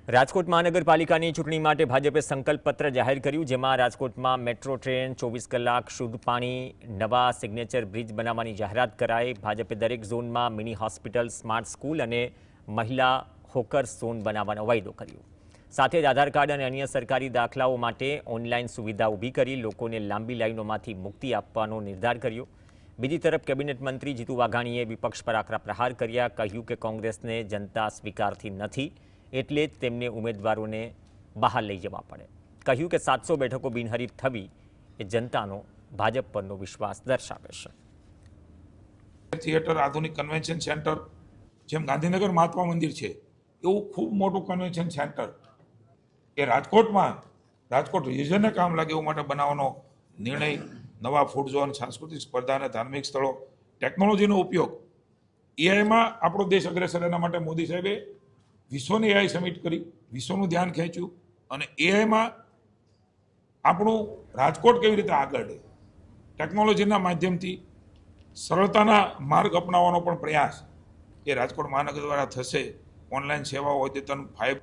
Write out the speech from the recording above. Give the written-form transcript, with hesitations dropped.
રાજકોટ મહાનગરપાલિકાની ચૂંટણી માટે ભાજપે સંકલ્પપત્ર જાહેર કર્યું, જેમાં રાજકોટમાં મેટ્રો ટ્રેન, 24 કલાક શુદ્ધ પાણી, નવા સિગ્નેચર બ્રિજ બનાવવાની જાહેરાત કરાઈ. ભાજપે દરેક ઝોનમાં મિની હોસ્પિટલ, સ્માર્ટ સ્કૂલ અને મહિલા હોકર્સ ઝોન બનાવવાનો વાયદો કર્યો. સાથે જ આધાર કાર્ડ અને અન્ય સરકારી દાખલાઓ માટે ઓનલાઈન સુવિધા ઊભી કરી લોકોને લાંબી લાઈનોમાંથી મુક્તિ આપવાનો નિર્ધાર કર્યો. બીજી તરફ કેબિનેટ મંત્રી જીતુ વાઘાણીએ વિપક્ષ પર આકરા પ્રહાર કર્યા. કહ્યું કે કોંગ્રેસને જનતા સ્વીકારતી નથી, એટલે જ તેમને ઉમેદવારોને બહાર લઈ જવા પડે. કહ્યું કે 700 બેઠકો બિનહરીફ થવી એ જનતાનો ભાજપ પરનો વિશ્વાસ દર્શાવે છે. થિયેટર, આધુનિક કન્વેન્શન સેન્ટર, જેમ ગાંધીનગર મહાત્મા મંદિર છે એવું ખૂબ મોટું કન્વેન્શન સેન્ટર એ રાજકોટમાં રાજકોટ રિજનને કામ લાગે એવું માટે બનાવવાનો નિર્ણય, નવા ફૂડ ઝોન, સાંસ્કૃતિક સ્પર્ધા અને ધાર્મિક સ્થળો, ટેકનોલોજીનો ઉપયોગ, એઆઈમાં આપણો દેશ અગ્રેસર, એના માટે મોદી સાહેબે વિશ્વની એઆઈ સમિટ કરી, વિશ્વનું ધ્યાન ખેંચ્યું અને એઆઈમાં આપણું રાજકોટ કેવી રીતે આગળ રહે, ટેકનોલોજીના માધ્યમથી સરળતાના માર્ગ અપનાવવાનો પણ પ્રયાસ એ રાજકોટ મહાનગર દ્વારા થશે. ઓનલાઈન સેવાઓ અદ્યતન 5